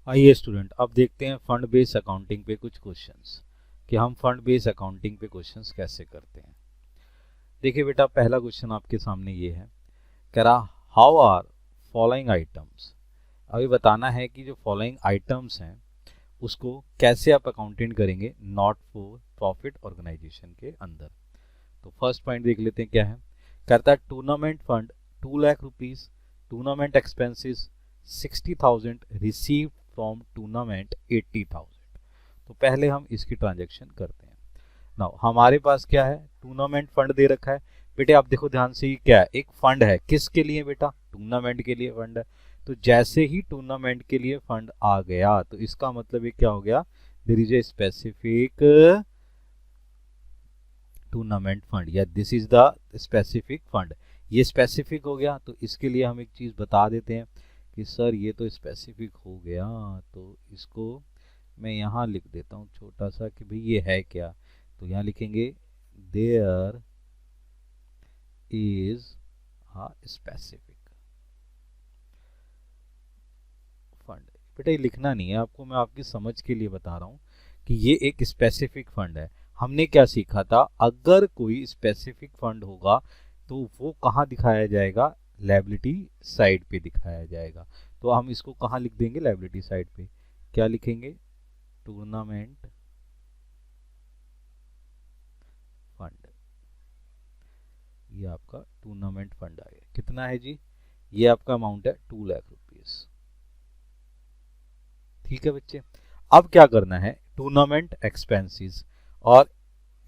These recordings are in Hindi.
आइए स्टूडेंट, अब देखते हैं फंड बेस्ड अकाउंटिंग पे कुछ क्वेश्चंस कि हम फंड बेस्ड अकाउंटिंग पे क्वेश्चंस कैसे करते हैं। देखिए बेटा, पहला क्वेश्चन आपके सामने ये है, कह रहा हाउ आर फॉलोइंग आइटम्स। अभी बताना है कि जो फॉलोइंग आइटम्स हैं उसको कैसे आप अकाउंटेंट करेंगे नॉट फॉर प्रॉफिट ऑर्गेनाइजेशन के अंदर। तो फर्स्ट पॉइंट देख लेते हैं क्या है। कहता है tournament fund 2 lakh rupees, tournament expenses 60,000, receive from tournament 80,000। तो पहले हम इसकी ट्रांजेक्शन करते हैं। नाउ हमारे पास क्या है, टूर्नामेंट फंड दे रखा है। बेटे आप देखो ध्यान से, ये क्या है, एक फंड है। किसके लिए बेटा? टूर्नामेंट के लिए फंड है। तो जैसे ही टूर्नामेंट के लिए फंड आ गया तो इसका मतलब ये क्या हो गया, there is a specific tournament fund या this is the specific fund. ये स्पेसिफिक हो गया। तो इसके लिए हम एक चीज बता देते हैं कि सर ये तो स्पेसिफिक हो गया, तो इसको मैं यहाँ लिख देता हूँ छोटा सा कि भाई ये है क्या। तो यहाँ लिखेंगे there is a specific fund. बेटा ये लिखना नहीं है आपको, मैं आपकी समझ के लिए बता रहा हूँ कि ये एक स्पेसिफिक फंड है। हमने क्या सीखा था, अगर कोई स्पेसिफिक फंड होगा तो वो कहाँ दिखाया जाएगा, लायबिलिटी साइड पे दिखाया जाएगा। तो हम इसको कहाँ लिख देंगे, लायबिलिटी साइड पे। क्या लिखेंगे, टूर्नामेंट फंड। ये आपका टूर्नामेंट फंड आ गया। कितना है जी, ये आपका अमाउंट है 2 लाख रुपीज। ठीक है बच्चे, अब क्या करना है, टूर्नामेंट एक्सपेंसेस और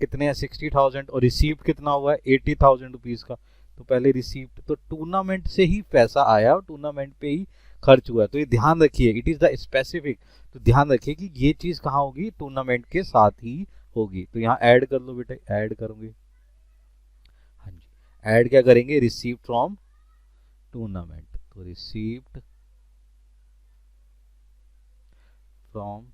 कितने हैं 60,000 और रिसीव्ड कितना हुआ है 80,000 रुपीज का। तो पहले रिसीव्ड, तो टूर्नामेंट से ही पैसा आया और टूर्नामेंट पे ही खर्च हुआ। तो ये ध्यान रखिए, इट इज द स्पेसिफिक। तो ध्यान रखिए कि ये चीज कहाँ होगी, टूर्नामेंट के साथ ही होगी। तो यहाँ ऐड कर लो बेटे, ऐड करोगे। हाँ जी, ऐड क्या करेंगे, रिसीव फ्रॉम टूर्नामेंट। तो रिसीव्ड फ्रॉम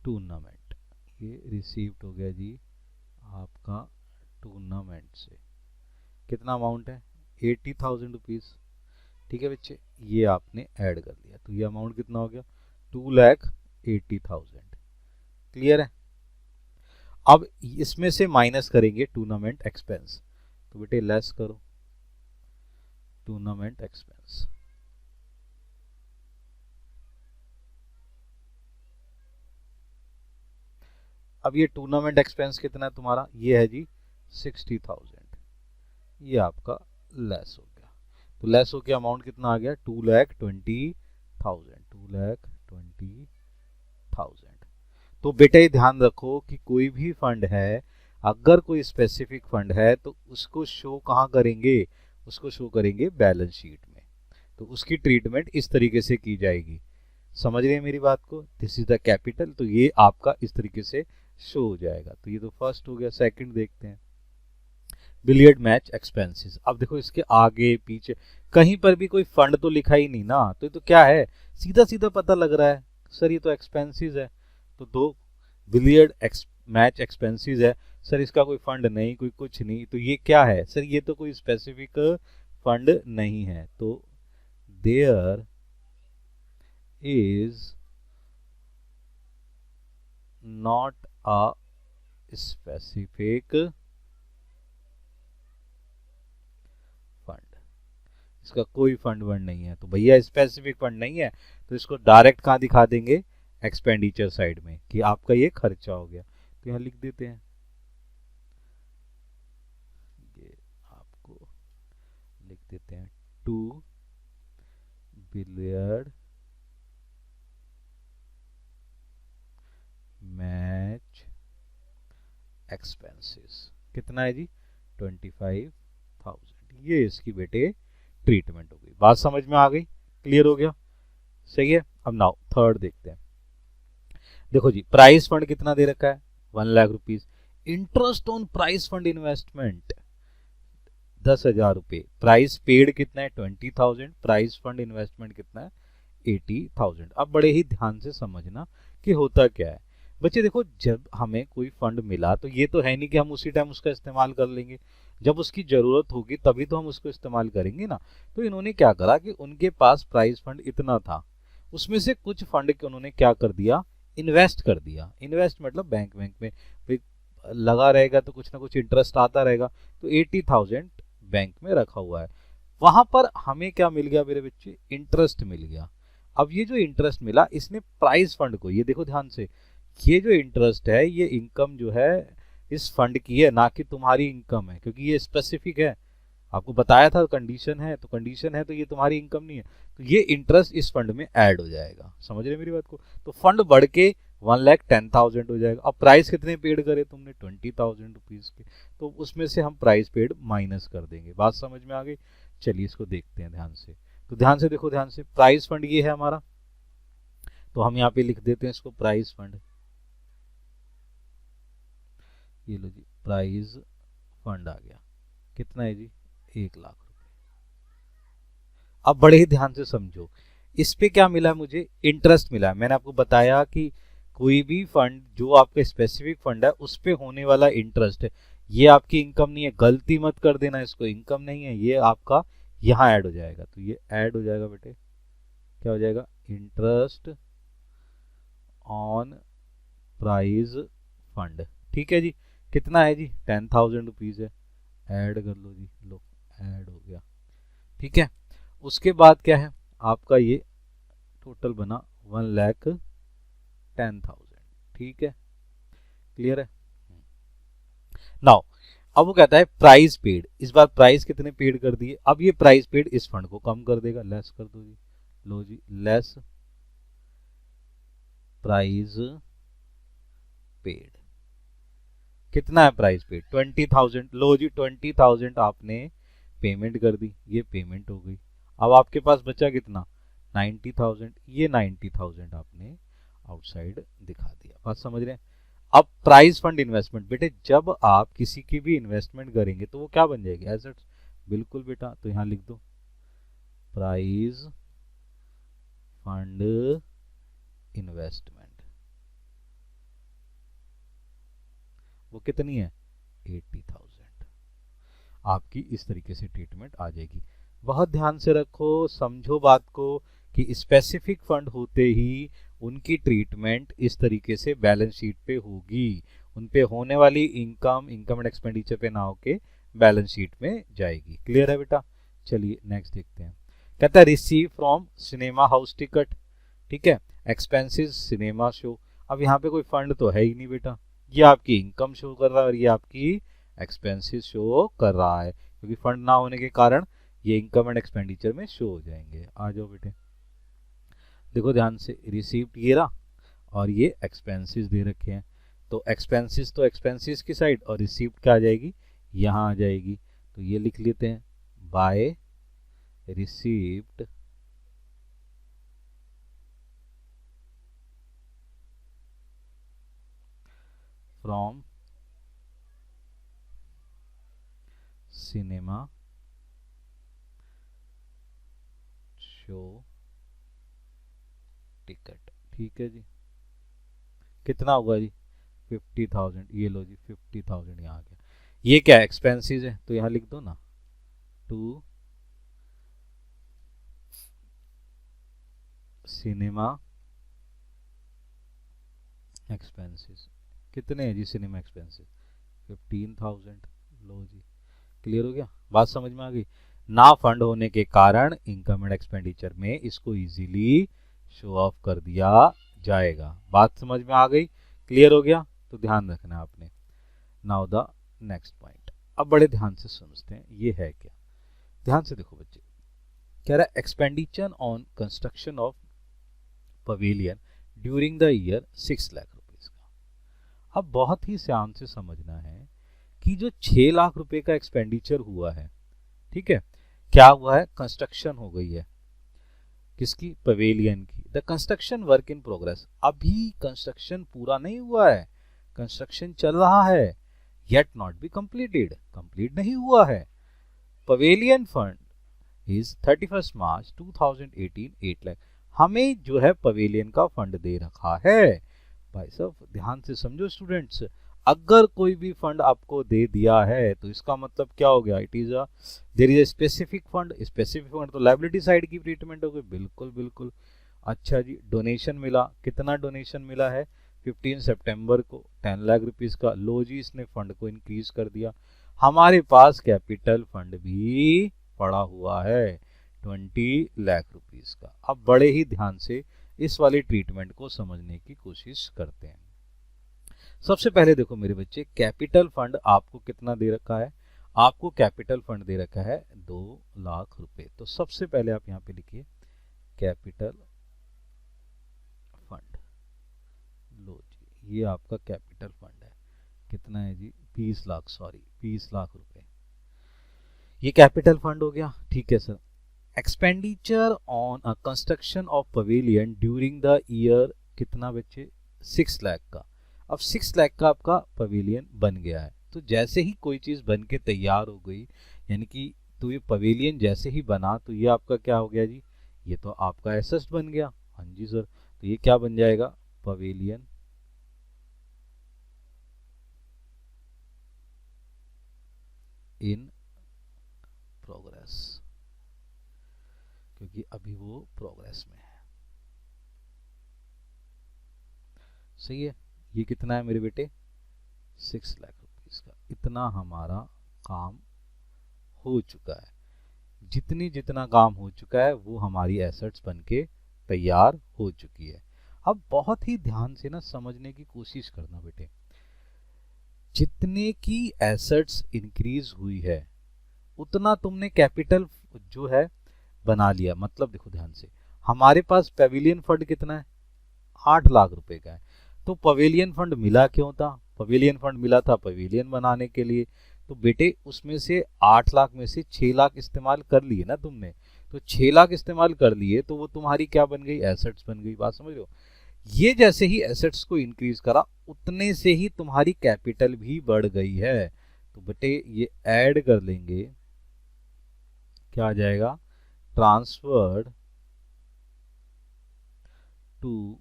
टूर्नामेंट। ये रिसीव्ड हो गया जी आपका टूर्नामेंट से। कितना अमाउंट है, 80,000 रुपीज। ठीक है बच्चे, ये आपने ऐड कर दिया तो ये अमाउंट कितना हो गया, 2,80,000। क्लियर है। अब इसमें से माइनस करेंगे टूर्नामेंट एक्सपेंस। तो बेटे लेस करो टूर्नामेंट एक्सपेंस। अब ये टूर्नामेंट एक्सपेंस कितना है तुम्हारा, ये है जी 60,000। ये आपका लेस हो गया। तो लेस हो गया, अमाउंट कितना आ गया, 2,20,000। 2,20,000। तो बेटा ये ध्यान रखो कि कोई भी फंड है, अगर कोई स्पेसिफिक फंड है तो उसको शो कहाँ करेंगे, उसको शो करेंगे बैलेंस शीट में। तो उसकी ट्रीटमेंट इस तरीके से की जाएगी। समझ रहे हैं मेरी बात को, दिस इज द कैपिटल। तो ये आपका इस तरीके से शो हो जाएगा। तो ये तो फर्स्ट हो गया। सेकंड देखते हैं, बिलियर्ड मैच एक्सपेंसेस। अब देखो इसके आगे पीछे कहीं पर भी कोई फंड तो लिखा ही नहीं ना, तो ये तो क्या है, सीधा सीधा पता लग रहा है सर ये तो एक्सपेंसेस है। तो दो बिलियर्ड मैच एक्सपेंसेस है, सर इसका कोई फंड नहीं, कोई कुछ नहीं, तो ये क्या है सर, ये तो कोई स्पेसिफिक फंड नहीं है। तो there is not a specific fund, इसका कोई फंड वंड नहीं है। तो भैया स्पेसिफिक फंड नहीं है तो इसको डायरेक्ट कहाँ दिखा देंगे, एक्सपेंडिचर साइड में, कि आपका ये खर्चा हो गया। तो यहाँ लिख देते हैं, ये आपको लिख देते हैं 2 बिलियर्ड मैच एक्सपेंसेस। कितना है जी, 25,000। ये इसकी बेटे ट्रीटमेंट हो गई। बात समझ में आ गई, क्लियर हो गया, सही है। अब नाउ थर्ड देखते हैं। देखो जी, प्राइस फंड कितना दे रखा है, 1 lakh rupees. Interest on price fund investment 10,000 रुपए। प्राइस पेड कितना है, 20,000। प्राइस फंड इन्वेस्टमेंट कितना है, 80,000। अब बड़े ही ध्यान से समझना कि होता क्या है। बच्चे देखो, जब हमें कोई फंड मिला तो ये तो है नहीं कि हम उसी टाइम उसका इस्तेमाल कर लेंगे, जब उसकी जरूरत होगी तभी तो हम उसको इस्तेमाल करेंगे ना। तो इन्होंने क्या करा कि उनके पास प्राइज फंड इतना था, उसमें से कुछ फंड के उन्होंने क्या कर दिया, इन्वेस्ट कर दिया। इन्वेस्ट मतलब बैंक बैंक में भाई लगा रहेगा तो कुछ ना कुछ इंटरेस्ट आता रहेगा। तो 80,000 बैंक में रखा हुआ है, वहां पर हमें क्या मिल गया मेरे बच्चे, इंटरेस्ट मिल गया। अब ये जो इंटरेस्ट मिला इसने प्राइज फंड को, ये देखो ध्यान से, ये जो इंटरेस्ट है ये इनकम जो है इस फंड की है, ना कि तुम्हारी इनकम है, क्योंकि ये स्पेसिफिक है। आपको बताया था कंडीशन है, तो कंडीशन है तो ये तुम्हारी इनकम नहीं है, तो ये इंटरेस्ट इस फंड में ऐड हो जाएगा। समझ रहे मेरी बात को? तो फंड बढ़ के 1,10,000 हो जाएगा। अब प्राइस कितने पेड करे तुमने, 20,000 रुपीज के, तो उसमें से हम प्राइस पेड माइनस कर देंगे। बात समझ में आ गई? चलिए इसको देखते हैं ध्यान से। तो ध्यान से देखो, ध्यान से, प्राइस फंड ये है हमारा, तो हम यहाँ पे लिख देते हैं इसको प्राइस फंड। ये लो जी, प्राइज फंड आ गया। कितना है जी, 1,00,000 रुपए। अब बड़े ही ध्यान से समझो, इस पे क्या मिला मुझे, इंटरेस्ट मिला। मैंने आपको बताया कि कोई भी फंड जो आपका स्पेसिफिक फंड है उस पे होने वाला इंटरेस्ट है, ये आपकी इनकम नहीं है। गलती मत कर देना, इसको इनकम नहीं है, ये आपका यहाँ ऐड हो जाएगा। तो ये ऐड हो जाएगा बेटे, क्या हो जाएगा, इंटरेस्ट ऑन प्राइज फंड। ठीक है जी, कितना है जी, 10,000 रुपीज है, ऐड कर लो जी, लो ऐड हो गया। ठीक है, उसके बाद क्या है आपका, ये टोटल बना 1,10,000। ठीक है, क्लियर है? नाउ अब वो कहता है प्राइस पेड, इस बार प्राइस कितने पेड कर दिए। अब ये प्राइस पेड इस फंड को कम कर देगा, लेस कर दो जी, लो जी, लेस प्राइस पेड। कितना है प्राइस पेड, 20,000। लो जी, 20,000 आपने पेमेंट कर दी, ये पेमेंट हो गई। अब आपके पास बचा कितना, 90,000। ये 90,000 आपने आउटसाइड दिखा दिया। बात समझ रहे हैं? अब प्राइस फंड इन्वेस्टमेंट, बेटे जब आप किसी की भी इन्वेस्टमेंट करेंगे तो वो क्या बन जाएगी, एसेट्स। बिल्कुल बेटा, तो यहां लिख दो प्राइस फंड इन्वेस्टमेंट। वो कितनी है, 80,000। आपकी इस तरीके से ट्रीटमेंट आ जाएगी। बहुत ध्यान से रखो, समझो बात को, कि स्पेसिफिक फंड होते ही उनकी ट्रीटमेंट इस तरीके से बैलेंस शीट पे होगी। उन पे होने वाली इनकम एंड एक्सपेंडिचर पे ना होके बैलेंस शीट में जाएगी। क्लियर है बेटा? चलिए नेक्स्ट देखते हैं। कहता है receive from cinema house ticket. ठीक है, एक्सपेंसेस सिनेमा शो। अब यहाँ पे कोई फंड तो है ही नहीं बेटा, ये आपकी इनकम शो कर रहा है और ये आपकी एक्सपेंसेस शो कर रहा है, क्योंकि फंड ना होने के कारण ये इनकम एंड एक्सपेंडिचर में शो हो जाएंगे। आ जाओ बेटे, देखो ध्यान से, रिसीप्ट ये रहा और ये एक्सपेंसेस दे रखे हैं, तो एक्सपेंसेस की साइड और रिसीप्ट क्या आ जाएगी, यहाँ आ जाएगी। तो ये लिख लेते हैं, by receipt from cinema show ticket. ठीक है जी, कितना होगा जी, 50,000। ये लो जी, 50,000 यहाँ आ गया। ये क्या एक्सपेंसेस है, तो यहाँ लिख दो ना, टू सिनेमा एक्सपेंसेस। कितने हैं जी सिनेमा एक्सपेंसेस, 15,000। लो जी, क्लियर हो गया? बात समझ में आ गई ना? फंड होने के कारण इनकम एंड एक्सपेंडिचर में इसको इजीली शो ऑफ कर दिया जाएगा। बात समझ में आ गई? क्लियर हो गया? तो ध्यान रखना आपने। नाउ द नेक्स्ट पॉइंट, अब बड़े ध्यान से समझते हैं ये है क्या। ध्यान से देखो बच्चे, कह रहा है expenditure on construction of pavilion during the year 6 lakh rupees का। अब बहुत ही ध्यान से समझना है कि जो 6 लाख रुपए का एक्सपेंडिचर हुआ है, ठीक है, क्या हुआ है, कंस्ट्रक्शन हो गई है, किसकी, पवेलियन की। The construction work in progress, अभी कंस्ट्रक्शन पूरा नहीं हुआ है, कंस्ट्रक्शन चल रहा है, yet not be completed, complete नहीं हुआ है। पवेलियन फंड इज 31 मार्च 2018 8 लाख। हमें जो है पवेलियन का फंड दे रखा है, भाई साहब ध्यान से समझो स्टूडेंट्स, अगर कोई भी फंड आपको दे दिया है तो इसका मतलब क्या हो गया, it is a there is a specific fund. Specific fund तो लायबिलिटी साइड की ट्रीटमेंट हो गई, बिल्कुल बिल्कुल। अच्छा जी, डोनेशन मिला, कितना डोनेशन मिला है 15 सितंबर को 10 लाख रुपीस का। लो जी, इसने फंड को इंक्रीज कर दिया। हमारे पास कैपिटल फंड भी पड़ा हुआ है 20 लाख रुपीस का। अब बड़े ही ध्यान से इस वाली ट्रीटमेंट को समझने की कोशिश करते हैं। सबसे पहले देखो मेरे बच्चे, कैपिटल फंड आपको कितना दे रखा है, आपको कैपिटल फंड दे रखा है 2 लाख रुपए। तो सबसे पहले आप यहाँ पे लिखिए कैपिटल फंड। लो जी, ये आपका कैपिटल फंड है, कितना है जी 20 लाख, सॉरी 20 लाख रुपए, ये कैपिटल फंड हो गया। ठीक है sir. Expenditure on a construction of pavilion during the year, कितना बच्चे 6 लाख का। अब 6 लाख का आपका पवेलियन बन गया है। तो जैसे ही कोई चीज बन के तैयार हो गई, यानी कि तो ये पवेलियन जैसे ही बना तो ये आपका क्या हो गया जी, ये तो आपका एसेट बन गया। हाँ जी सर, तो ये क्या बन जाएगा, पवेलियन इन प्रोग्रेस, क्योंकि अभी वो प्रोग्रेस में है। सही है। ये कितना है मेरे बेटे 6 लाख रुपीस का। इतना हमारा काम हो चुका है। जितना काम हो चुका है वो हमारी एसेट्स बन के तैयार हो चुकी है। अब बहुत ही ध्यान से ना समझने की कोशिश करना बेटे, जितने की एसेट्स इंक्रीज हुई है उतना तुमने कैपिटल जो है बना लिया। मतलब देखो ध्यान से, हमारे पास पवेलियन फंड कितना है 8 लाख रुपए का है। तो पवेलियन फंड मिला क्यों था, पवेलियन फंड मिला था पवेलियन बनाने के लिए। तो बेटे उसमें से 8 लाख में से 6 लाख इस्तेमाल कर लिए ना तुमने, तो 6 लाख इस्तेमाल कर लिए तो वो तुम्हारी क्या बन गई, एसेट्स बन गई। बात समझ रहे हो। ये जैसे ही एसेट्स को इंक्रीज करा उतने से ही तुम्हारी कैपिटल भी बढ़ गई है। तो बेटे ये ऐड कर लेंगे, क्या आ जाएगा, transferred to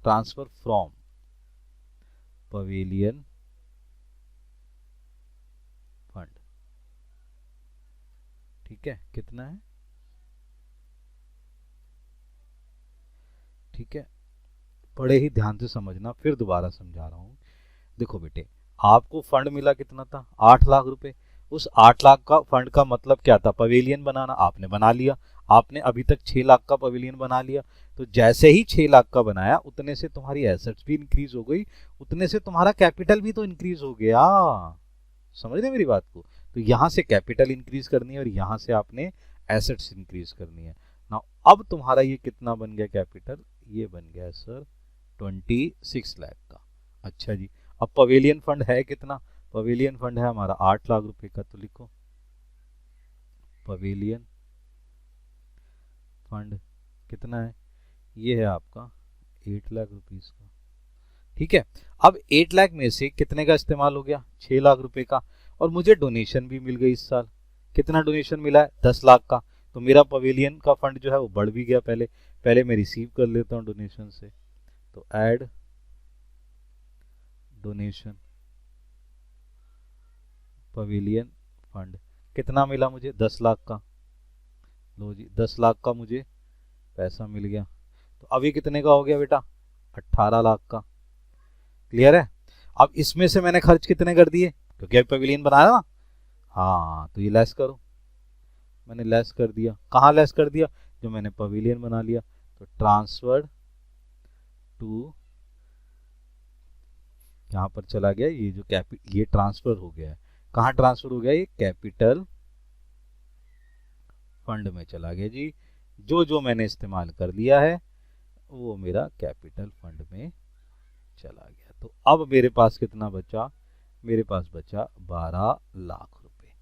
transfer from pavilion fund. ठीक है, कितना है, ठीक है। बड़े ही ध्यान से समझना, फिर दोबारा समझा रहा हूं। देखो बेटे, आपको फंड मिला कितना था 8 लाख रुपए। उस 8 लाख का फंड का मतलब क्या था, पवेलियन बनाना, आपने बना लिया। आपने अभी तक 6 लाख का पवेलियन बना लिया। तो जैसे ही 6 लाख का बनाया उतने से तुम्हारी एसेट्स भी इंक्रीज हो गई, उतने से तुम्हारा कैपिटल भी तो इंक्रीज हो गया। समझ रहे मेरी बात को। तो यहां से कैपिटल इंक्रीज करनी है और यहां से आपने एसेट्स इंक्रीज करनी है ना। अब तुम्हारा ये कितना बन गया कैपिटल, ये बन गया सर 26 लाख का। अच्छा जी, अब पवेलियन फंड है कितना, पवेलियन फंड है हमारा 8 लाख रुपए का। तो लिखो पवेलियन फंड कितना है, ये है आपका 8 लाख रुपीस का। ठीक है। अब 8 लाख में से कितने का इस्तेमाल हो गया, 6 लाख रुपए का। और मुझे डोनेशन भी मिल गई इस साल। कितना डोनेशन मिला है 10 लाख का। तो मेरा पवेलियन का फंड जो है वो बढ़ भी गया। पहले मैं रिसीव कर लेता हूँ डोनेशन से। तो ऐड डोनेशन पवेलियन फंड, कितना मिला मुझे 10 लाख का। लो जी 10 लाख का मुझे पैसा मिल गया। तो अभी कितने का हो गया बेटा 18 लाख का। क्लियर है। अब इसमें से मैंने खर्च कितने कर दिए, क्योंकि अभी पवेलियन बनाया ना। हाँ, तो ये लेस करो, मैंने लेस कर दिया। कहाँ लेस कर दिया, जो मैंने पवेलियन बना लिया। तो ट्रांसफर्ड टू, यहाँ पर चला गया ये जो ये ट्रांसफर हो गया है। कहाँ ट्रांसफर हो गया, ये कैपिटल फंड में चला गया जी। जो मैंने इस्तेमाल कर लिया है वो मेरा कैपिटल फंड में चला गया। तो अब मेरे पास कितना बचा, मेरे पास बचा 12 लाख रुपए।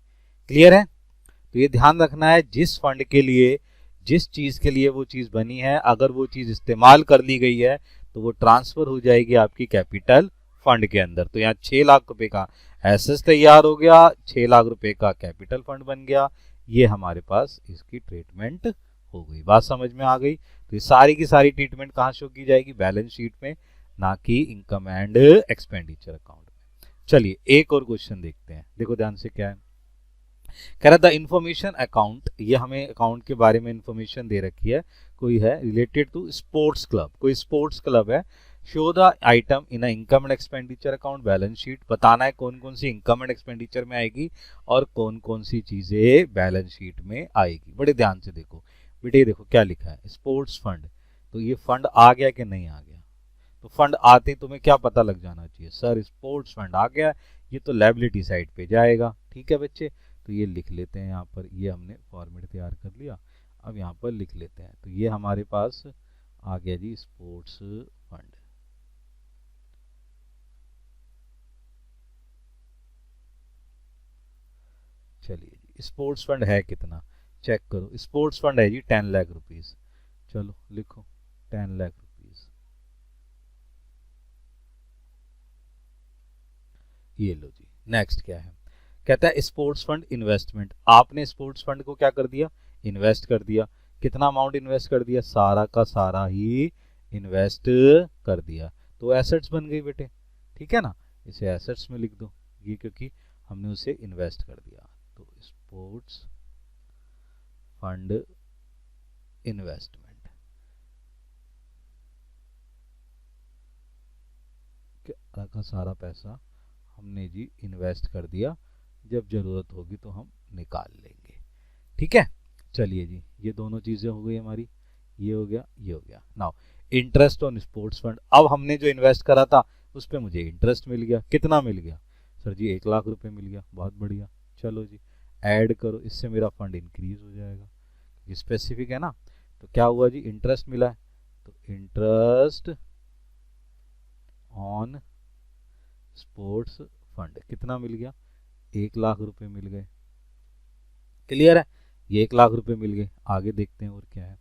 क्लियर है। तो ये ध्यान रखना है, जिस फंड के लिए, जिस चीज के लिए वो चीज बनी है, अगर वो चीज इस्तेमाल कर ली गई है तो वो ट्रांसफर हो जाएगी आपकी कैपिटल फंड के अंदर। तो यहाँ 6 लाख रुपए का एसेट्स तैयार हो गया, 6 लाख रुपए का कैपिटल फंड बन गया। ये हमारे पास इसकी ट्रीटमेंट हो गई। बात समझ में आ गई? तो ये सारी की सारी ट्रीटमेंट कहाँ शो की जाएगी? बैलेंस शीट में, ना कि इनकम एंड एक्सपेंडिचर अकाउंट में। चलिए एक और क्वेश्चन देखते हैं, देखो ध्यान से क्या है। कह रहा था इन्फॉर्मेशन अकाउंट, ये हमें अकाउंट के बारे में इन्फॉर्मेशन दे रखी है, कोई है रिलेटेड टू स्पोर्ट्स क्लब, कोई स्पोर्ट्स क्लब है। Show the item in income and expenditure account balance sheet, बताना है कौन कौन सी इनकम एंड एक्सपेंडिचर में आएगी और कौन कौन सी चीजें बैलेंस शीट में आएगी। बड़े ध्यान से देखो बेटे, देखो क्या लिखा है, स्पोर्ट्स फंड। तो ये फंड आ गया कि नहीं आ गया? तो फंड आते तुम्हें क्या पता लग जाना चाहिए, सर स्पोर्ट्स फंड आ गया, ये तो लायबिलिटी साइड पे जाएगा। ठीक है बच्चे, तो ये लिख लेते हैं यहाँ पर, ये हमने फॉर्मेट तैयार कर लिया। अब यहाँ पर लिख लेते हैं, तो ये हमारे पास आ गया जी स्पोर्ट्स फंड। चलिए जी, स्पोर्ट्स फंड है कितना, चेक करो। स्पोर्ट्स फंड है जी 10 लाख रुपीज। चलो लिखो 10 लाख रुपीज। ये लो जी, नेक्स्ट क्या है, कहता है स्पोर्ट्स फंड इन्वेस्टमेंट। आपने स्पोर्ट्स फंड को क्या कर दिया, इन्वेस्ट कर दिया। कितना अमाउंट इन्वेस्ट कर दिया, सारा का सारा ही इन्वेस्ट कर दिया, तो एसेट्स बन गई बेटे। ठीक है ना, इसे एसेट्स में लिख दो, ये क्योंकि हमने उसे इन्वेस्ट कर दिया। तो स्पोर्ट्स फंड इन्वेस्टमेंट, सारा का सारा पैसा हमने जी इन्वेस्ट कर दिया, जब जरूरत होगी तो हम निकाल लेंगे। ठीक है, चलिए जी, ये दोनों चीजें हो गई हमारी, ये हो गया, ये हो गया। Now interest on sports fund, अब हमने जो इन्वेस्ट करा था उस पर मुझे इंटरेस्ट मिल गया। कितना मिल गया सर जी, 1 लाख रुपए मिल गया, बहुत बढ़िया। चलो जी ऐड करो, इससे मेरा फंड इंक्रीज हो जाएगा, ये स्पेसिफिक है ना। तो क्या हुआ जी, इंटरेस्ट मिला है, तो इंटरेस्ट ऑन स्पोर्ट्स फंड कितना मिल गया, 1 लाख रुपए मिल गए। क्लियर है, ये 1 लाख रुपए मिल गए। आगे देखते हैं और क्या है,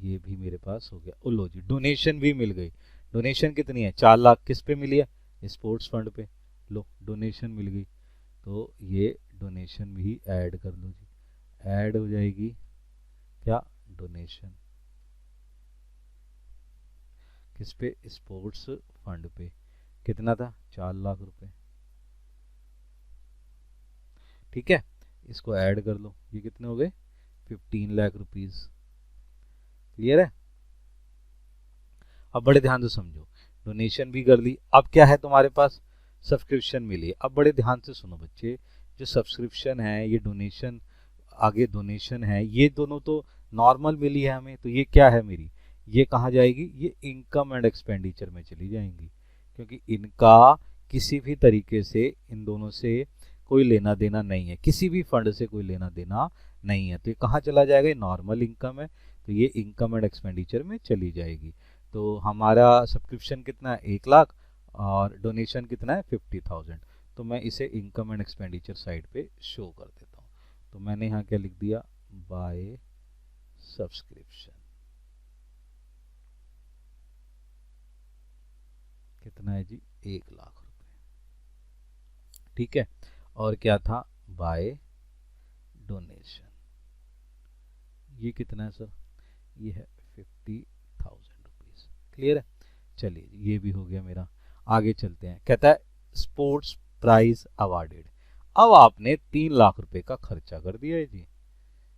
ये भी मेरे पास हो गया। लो जी, डोनेशन भी मिल गई। डोनेशन कितनी है, 4 लाख, किस पे मिली है, स्पोर्ट्स फंड पे। लो डोनेशन मिल गई, तो ये डोनेशन भी ऐड कर लो जी, ऐड हो जाएगी क्या, डोनेशन किस पे, स्पोर्ट्स फंड पे। कितना था, 4 लाख रुपए। ठीक है, इसको ऐड कर लो, ये कितने हो गए, 15 लाख रुपीज। क्लियर है, अब बड़े ध्यान से समझो, डोनेशन भी कर ली, अब क्या है तुम्हारे पास, सब्सक्रिप्शन मिली। अब बड़े ध्यान से सुनो बच्चे, जो सब्सक्रिप्शन है, ये डोनेशन, आगे डोनेशन है, ये दोनों तो नॉर्मल मिली है हमें, तो ये क्या है मेरी, ये कहाँ जाएगी, ये इनकम एंड एक्सपेंडिचर में चली जाएंगी, क्योंकि इनका किसी भी तरीके से इन दोनों से कोई लेना देना नहीं है, किसी भी फंड से कोई लेना देना नहीं है, तो ये कहाँ चला जाएगा, ये नॉर्मल इनकम है, तो ये इनकम एंड एक्सपेंडिचर में चली जाएगी। तो हमारा सब्सक्रिप्शन कितना है, 1 लाख, और डोनेशन कितना है, 50,000। तो मैं इसे इनकम एंड एक्सपेंडिचर साइड पे शो कर देता हूँ। तो मैंने यहाँ क्या लिख दिया, बाय सब्सक्रिप्शन। कितना है जी, 1 लाख रुपए। ठीक है, और क्या था, बाय डोनेशन, ये कितना है सर, ये है 50,000 रुपीज। क्लियर है, चलिए ये भी हो गया मेरा। आगे चलते हैं, कहता है स्पोर्ट्स प्राइज अवार्डेड। अब आपने 3 लाख रुपए का खर्चा कर दिया है जी,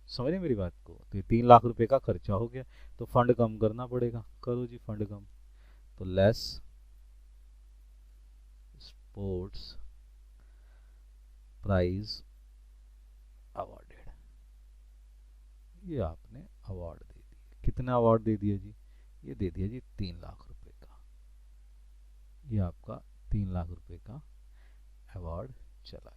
समझे मेरी बात को, तो 3 लाख रुपए का खर्चा हो गया, तो फंड कम करना पड़ेगा, करो जी फंड कम। तो लेस स्पोर्ट्स प्राइज अवार्डेड, ये आपने अवार्ड दे दिया। कितना अवार्ड दे दिया जी, ये दे दिया जी 3 लाख रुपए का, ये आपका 3 लाख रुपए का अवार्ड चला गया।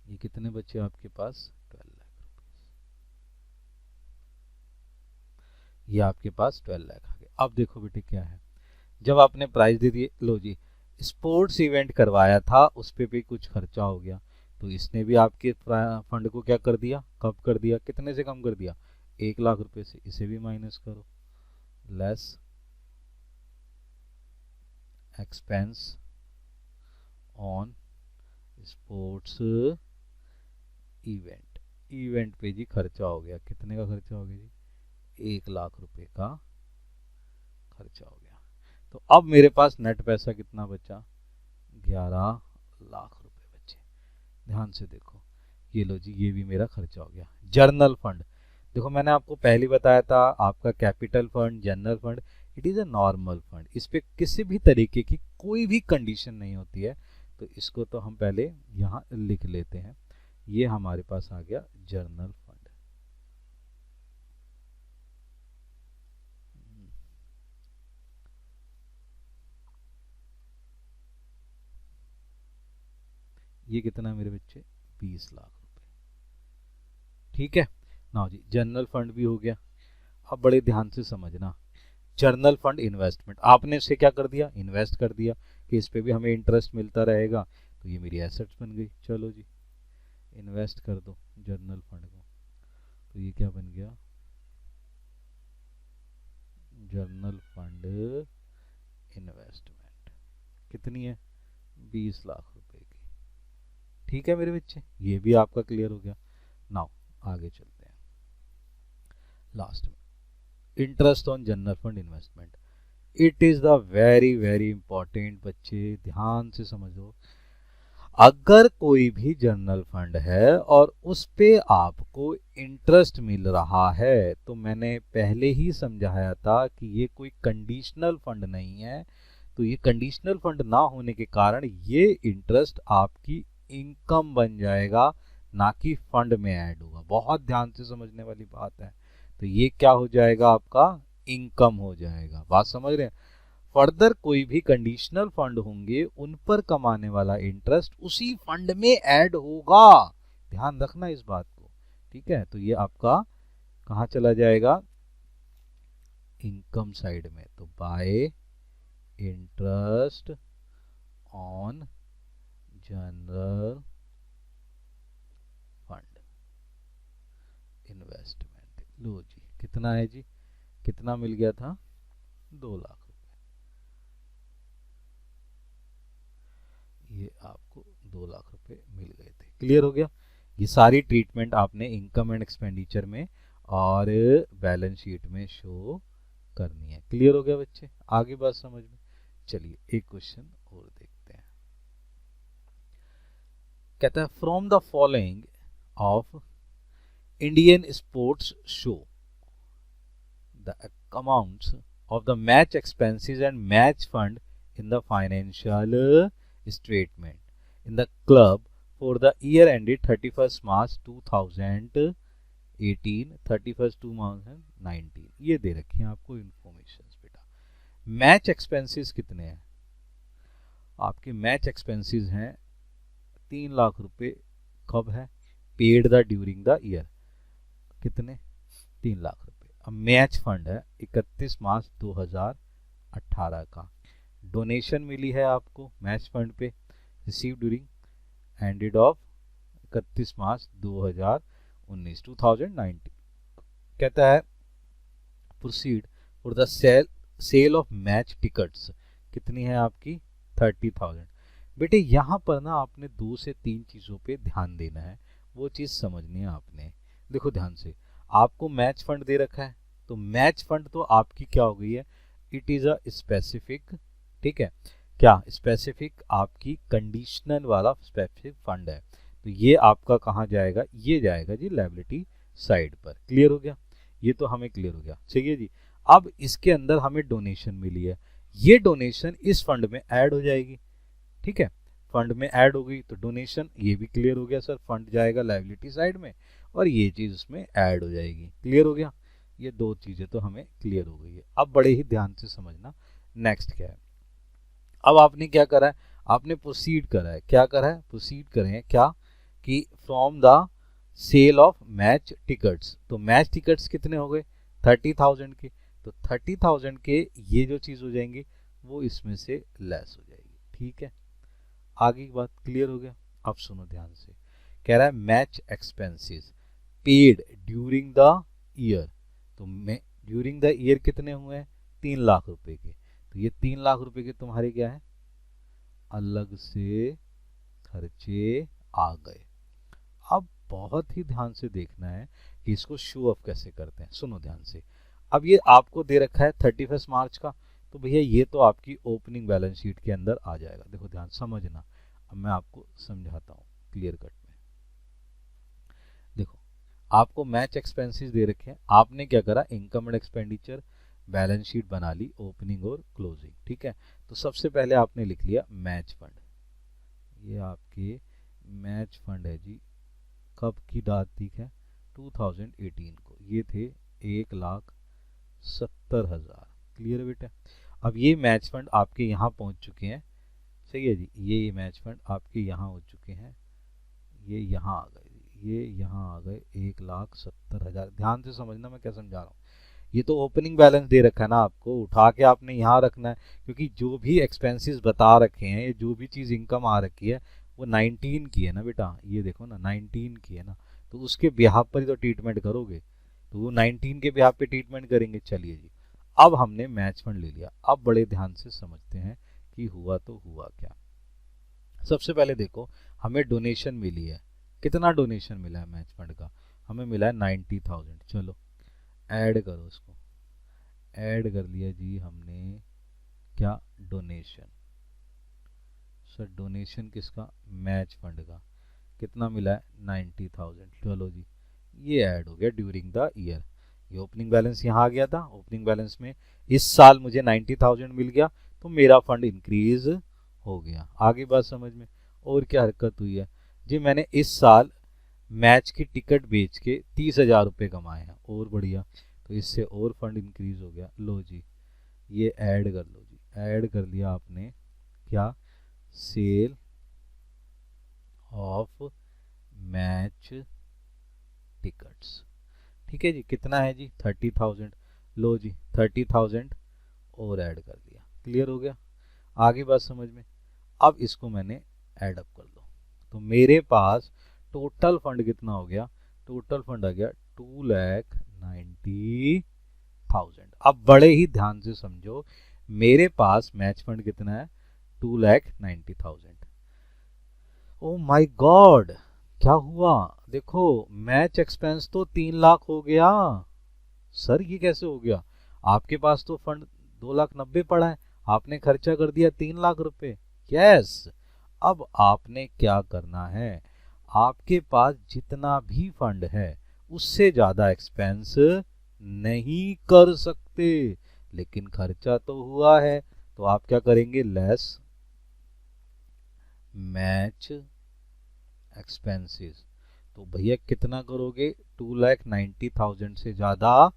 ये कितने बच्चे आपके पास, 12 लाख रुपीज, ये आपके पास 12 लाख आ गए। अब देखो बेटे क्या है, जब आपने प्राइस दे दिए, लो जी स्पोर्ट्स इवेंट करवाया था उस पे भी कुछ खर्चा हो गया, तो इसने भी आपके फंड को क्या कर दिया, कम कर दिया, कितने से कम कर दिया, 1 लाख रुपए से, इसे भी माइनस करो, less expense on sports event. Event पे जी खर्चा हो गया, कितने का खर्चा हो गया जी, 1 लाख रुपए का खर्चा हो गया। तो अब मेरे पास नेट पैसा कितना बचा, 11 लाख रुपए बचे। ध्यान से देखो, ये लो जी, ये भी मेरा खर्चा हो गया। जर्नल फंड, देखो मैंने आपको पहले बताया था, आपका capital fund, general fund, it is a normal fund. इस पे किसी भी तरीके की कोई भी कंडीशन नहीं होती है। तो इसको तो हम पहले यहाँ लिख लेते हैं। ये हमारे पास आ गया जर्नल फंड। ये कितना है मेरे बच्चे, 20 लाख रुपए। ठीक है ना जी, जनरल फंड भी हो गया। अब बड़े ध्यान से समझना, जर्नल फंड इन्वेस्टमेंट, आपने इसे क्या कर दिया, इन्वेस्ट कर दिया कि इस पे भी हमें इंटरेस्ट मिलता रहेगा। तो ये मेरी एसेट्स बन गई। चलो जी, इन्वेस्ट कर दो जर्नल फंड को। तो ये क्या बन गया, जर्नल फंड इन्वेस्टमेंट। कितनी है, 20 लाख रुपए की। ठीक है मेरे बच्चे, ये भी आपका क्लियर हो गया। नाउ आगे चलते हैं लास्ट में, interest on general fund investment. It is the very very important, बच्चे ध्यान से समझो। अगर कोई भी जनरल फंड है और उस पे आपको इंटरेस्ट मिल रहा है, तो मैंने पहले ही समझाया था कि ये कोई कंडीशनल फंड नहीं है। तो ये कंडीशनल फंड ना होने के कारण ये इंटरेस्ट आपकी इनकम बन जाएगा, ना कि फंड में ऐड होगा। बहुत ध्यान से समझने वाली बात है। तो ये क्या हो जाएगा, आपका इनकम हो जाएगा। बात समझ रहे हैं। फर्दर कोई भी कंडीशनल फंड होंगे, उन पर कमाने वाला इंटरेस्ट उसी फंड में ऐड होगा। ध्यान रखना इस बात को। ठीक है, तो ये आपका कहां चला जाएगा, इनकम साइड में। तो by interest on general fund investment. लो जी, कितना है जी, कितना मिल गया था, 2 लाख। ये आपको 2 लाख रुपए मिल गए थे। क्लियर हो गया। ये सारी ट्रीटमेंट आपने इनकम एंड एक्सपेंडिचर में और बैलेंस शीट में शो करनी है। क्लियर हो गया बच्चे, आगे बात समझ में। चलिए एक क्वेश्चन और देखते हैं। कहता है from the following of Indian sports show the amounts of the match expenses and match fund in the financial statement in the club for the year ended 31st March 2018 31st 2019। ये दे रखी है आपको इन्फॉर्मेशन बेटा। मैच एक्सपेंसेस कितने हैं, आपके मैच एक्सपेंसेस हैं 3 लाख रुपए। कब है, paid the during the year, कितने, 3 लाख रुपए। अब मैच फंड है 31 मार्च 2018 का। डोनेशन मिली है आपको मैच फंड पे, receive during ended of 31 March 2019 2019। कहता है proceed for the sale of match tickets, कितनी है आपकी, 30,000। बेटे यहाँ पर ना आपने 2 से 3 चीज़ों पे ध्यान देना है, वो चीज़ समझनी है आपने। देखो ध्यान से, आपको मैच फंड दे रखा है, तो मैच फंड तो आपकी क्या हो गई है, इट इज अ स्पेसिफिक, ठीक है, क्या स्पेसिफिक आपकी कंडीशनल वाला स्पेसिफिक फंड है। तो ये आपका कहाँ जाएगा, ये जाएगा जी लायबिलिटी साइड पर। क्लियर हो गया, ये तो हमें क्लियर हो गया। चलिए जी, अब इसके अंदर हमें डोनेशन मिली है, ये डोनेशन इस फंड में ऐड हो जाएगी। ठीक है, फंड में ऐड हो गई तो डोनेशन, ये भी क्लियर हो गया सर, फंड जाएगा लायबिलिटी साइड में और ये चीज उसमें ऐड हो जाएगी। क्लियर हो गया, ये 2 चीजें तो हमें क्लियर हो गई है। अब बड़े ही ध्यान से समझना नेक्स्ट क्या है। अब आपने क्या करा है, आपने प्रोसीड करा है, क्या करा है, प्रोसीड करे हैं क्या, कि from the sale of match tickets. तो मैच टिकट्स कितने हो गए, 30,000 के। तो 30,000 के ये जो चीज हो जाएंगी वो इसमें से लेस हो जाएगी। ठीक है, आगे की बात क्लियर हो गया। अब सुनो ध्यान से, कह रहा है match expenses paid during the year. तो मैं ड्यूरिंग द ईयर कितने हुए हैं, 3 लाख रुपए के। तो ये 3 लाख रुपए के तुम्हारे क्या है, अलग से खर्चे आ गए। अब बहुत ही ध्यान से देखना है कि इसको शो ऑफ कैसे करते हैं। सुनो ध्यान से। अब ये आपको दे रखा है 31 मार्च का, तो भैया ये तो आपकी ओपनिंग बैलेंस शीट के अंदर आ जाएगा। देखो ध्यान समझना, अब मैं आपको समझाता हूँ क्लियर कट में। देखो आपको मैच एक्सपेंसेस दे रखे हैं, आपने क्या करा, income and expenditure balance sheet बना ली, ओपनिंग और क्लोजिंग, ठीक है। तो सबसे पहले आपने लिख लिया मैच फंड, ये आपके मैच फंड है जी। कब की तारीख है, 2018 को, ये थे 1,70,000। क्लियर है बेटा। अब ये मैच फंड आपके यहाँ पहुँच चुके हैं, सही है जी। ये मैच फंड आपके यहाँ हो चुके हैं, ये यहाँ आ गए, ये यहाँ आ गए 1,70,000। ध्यान से समझना मैं क्या समझा रहा हूँ। ये तो ओपनिंग बैलेंस दे रखा है ना आपको, उठा के आपने यहाँ रखना है, क्योंकि जो भी एक्सपेंसेस बता रखे हैं, जो भी चीज़ इनकम आ रखी है वो 19 की है ना बेटा, ये देखो ना 19 की है ना, तो उसके बिहाफ पर ही तो ट्रीटमेंट करोगे, तो वो 19 के बिहाफ पे ट्रीटमेंट करेंगे। चलिए जी, अब हमने मैच फंड ले लिया। अब बड़े ध्यान से समझते हैं कि हुआ तो हुआ क्या। सबसे पहले देखो हमें डोनेशन मिली है, कितना डोनेशन मिला है मैच फंड का, हमें मिला है 90,000। चलो ऐड करो उसको, ऐड कर लिया जी हमने, क्या, डोनेशन। सर डोनेशन किसका, मैच फंड का, कितना मिला है 90,000। चलो जी ये ऐड हो गया ड्यूरिंग द ईयर। ये ओपनिंग बैलेंस यहाँ आ गया था, ओपनिंग बैलेंस में इस साल मुझे 90,000 मिल गया, तो मेरा फंड इंक्रीज हो गया। आगे बात समझ में। और क्या हरकत हुई है जी, मैंने इस साल मैच की टिकट बेच के 30,000 रुपये कमाए हैं, और बढ़िया, तो इससे और फंड इंक्रीज हो गया। लो जी ये ऐड कर लो जी, ऐड कर लिया आपने, क्या, सेल ऑफ मैच टिकट्स, ठीक है जी। कितना है जी, 30,000। लो जी 30,000 और ऐड कर दिया, क्लियर हो गया। आगे बात समझ में। अब इसको मैंने ऐड अप कर लो, तो मेरे पास टोटल फंड कितना हो गया, टोटल फंड आ गया 2,90,000। अब बड़े ही ध्यान से समझो, मेरे पास मैच फंड कितना है, 2,90,000। ओ माय गॉड, क्या हुआ, देखो मैच एक्सपेंस तो 3 लाख हो गया। सर ये कैसे हो गया, आपके पास तो फंड 2,90,000 पड़ा है, आपने खर्चा कर दिया 3 लाख रुपए। यस, अब आपने क्या करना है, आपके पास जितना भी फंड है उससे ज्यादा एक्सपेंस नहीं कर सकते, लेकिन खर्चा तो हुआ है, तो आप क्या करेंगे, लेस मैच एक्सपेंसेस। तो भैया कितना करोगे, 2,90,000 से ज्यादा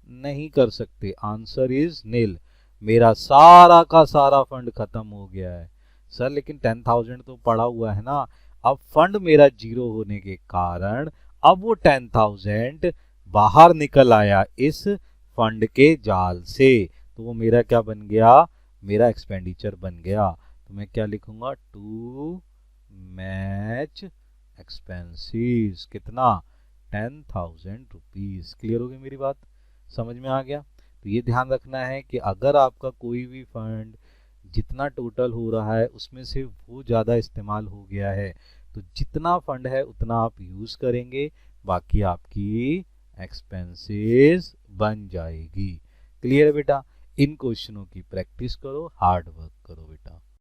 नहीं कर सकते। आंसर इज नील, मेरा सारा का सारा फंड खत्म हो गया है। सर लेकिन 10,000 तो पड़ा हुआ है ना। अब फंड मेरा जीरो होने के कारण अब वो 10,000 बाहर निकल आया इस फंड के जाल से, तो वो मेरा क्या बन गया, मेरा एक्सपेंडिचर बन गया। तो मैं क्या लिखूंगा, टू मैच एक्सपेंसेस, कितना, 10,000 रुपीज। क्लियर हो गई मेरी बात, समझ में आ गया। तो ये ध्यान रखना है कि अगर आपका कोई भी फंड जितना टोटल हो रहा है उसमें से वो ज़्यादा इस्तेमाल हो गया है, तो जितना फंड है उतना आप यूज़ करेंगे, बाकी आपकी एक्सपेंसेस बन जाएगी। क्लियर है बेटा। इन क्वेश्चनों की प्रैक्टिस करो, हार्ड वर्क करो बेटा।